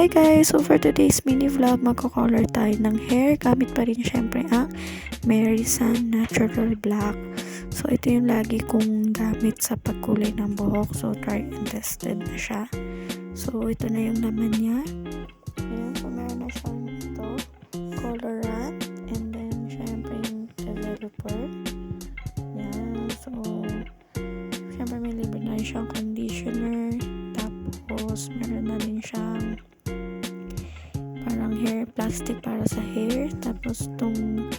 Hi guys! So for today's mini vlog, magko-color tayo ng hair. Gamit pa rin syempre ang Mary Sun Natural Black. So ito yung lagi kong gamit sa pagkulay ng buhok. So try and tested na siya. So ito na yung laman niya. Ayan, so meron na siyang ito, colorant, and then syempre yung developer. Ayan, so syempre may libre na rin siyang conditioner. Tapos meron na rin siyang parang hair plastic para sa hair, tapos tong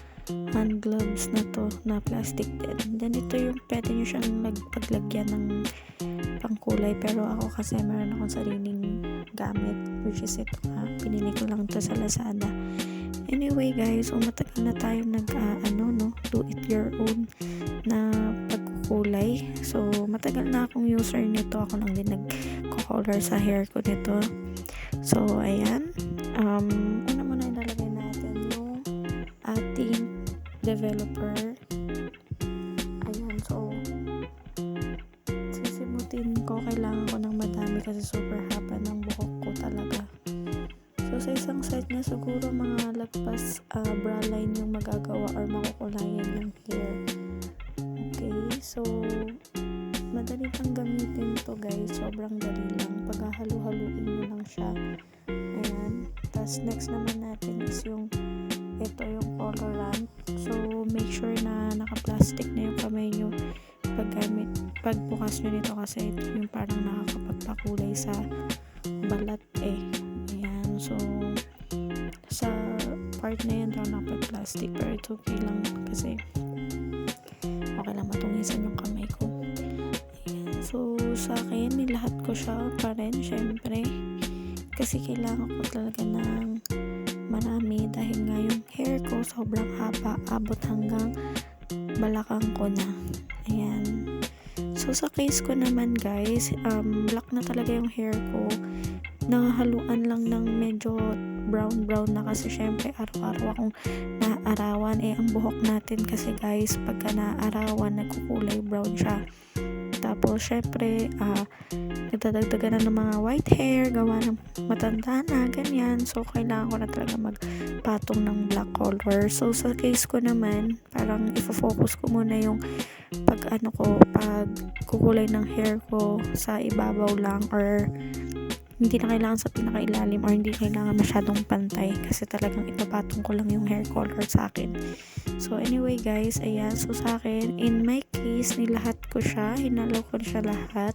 hand gloves na to na plastic din. Then ito yung pwede nyo siyang paglagyan ng pangkulay, pero ako kasi meron akong sariling gamit, which is ito nga, pinili ko lang to sa Lazada. Anyway guys, so matagal na tayong do it your own na pagkukulay. So matagal na akong user nito, ako lang din nagko-color sa hair ko nito. So ayan, una muna ilalagay natin yung ating developer. Ayan, so sisimutin ko, kailangan ko ng madami kasi super haba ng buhok ko talaga. So sa isang set niya siguro mga lagpas bra line yung magagawa or makukulayan yung hair. Okay, so madali lang gamitin to guys, sobrang dali lang, paghahalu-haluin nyo lang siya. Ayan, tas next naman natin is yung ito yung colorant. So make sure na naka-plastic na yung kamay nyo pagbukas nyo nito, kasi ito yung parang nakakapagpakulay sa balat Ayan, so sa part na yan daw nakapag-plastic, pero it's okay lang kasi okay lang matungisan yung kamay ko. Ayan, so sa akin nilahat ko siya pa rin syempre, kasi kailangan ko talaga ng marami dahil nga yung hair ko sobrang haba, abot hanggang balakang ko na. Ayan, so sa case ko naman guys, black na talaga yung hair ko, nahaluan lang ng medyo brown na kasi syempre araw-araw akong naaarawan. Ang buhok natin kasi guys, pagka naaarawan nagkukulay brown siya. Tapos syempre nagdadagdagan na ng mga white hair gawa ng matanda na, ganyan. So kailangan ko na talaga magpatong ng black color. So sa case ko naman, parang ifo-focus ko muna yung pagkukulay ng hair ko sa ibabaw lang, or hindi na kailangan sa pinakailalim, or hindi kailangan masyadong pantay kasi talagang ipapatong ko lang yung hair color sa akin. So anyway guys, ayan, so sa akin, in my case, nilahat ko siya, hinalo ko siya lahat.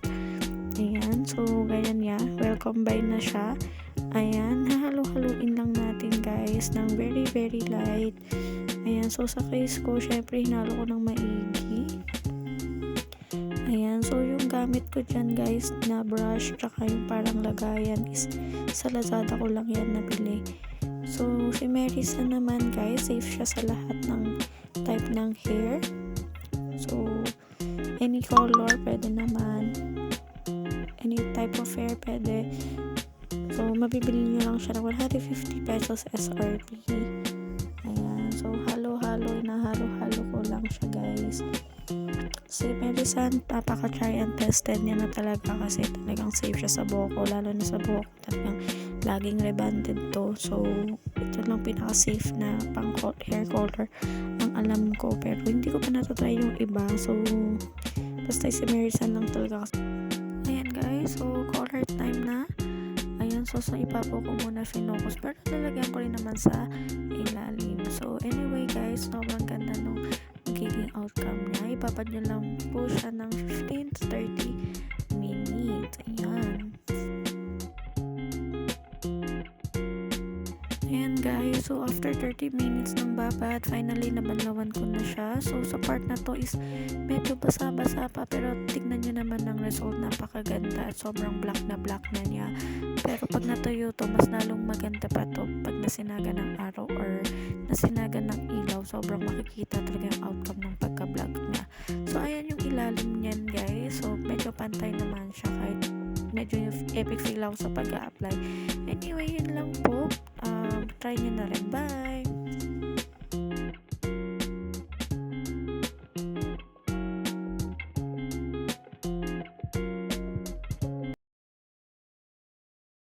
Ayan, so ganyan niya, well combine na siya. Ayan, hahalo-haluin lang natin guys ng very very light. Ayan, so sa case ko, syempre hinalo ko ng maigi. Ayan, so yung gamit ko dyan guys na brush tsaka yung parang lagayan is sa Lazada ko lang yan nabili. So si Mary Sun naman guys, safe siya sa lahat ng type ng hair. So any color pwede naman, any type of hair pwede. So mabibili nyo lang siya ng 150 pesos SRP. Ayan, so halo-halo ko lang siya guys. Si Mary Sun, napaka-try and tested niya na talaga, kasi talagang safe siya sa buhok ko, lalo na sa buhok ko talagang laging rebonded to. So ito lang pinaka-safe na pang hair color ang alam ko, pero hindi ko pa natatry yung iba. So basta si Mary Sun lang talaga. Ayan guys, so color time na. Ayan, so sa ibabaw ko muna finocus, pero lalagyan ko rin naman sa ilalim. So anyway guys, sobrang ganda nung magiging outcome niya. Ipapad nyo lang po siya ng 15 to 30 minutes. Ayan guys, so after 30 minutes ng babad, finally nabanlawan ko na siya. So sa part na to is medyo basa-basa pa, pero tignan nyo naman ng result, napakaganda at sobrang black na niya. Pero pag natuyo to, mas lalong maganda pa to pag nasinaga ng araw or nasinaga ng ilaw. Sobrang makikita talaga yung outcome ng pagka-black niya. So ayan yung ilalim niyan guys, so medyo pantay naman siya kahit medyo epic feel ako sa pag-a-apply. Anyway, yun lang po. Try nyo na rin. Bye!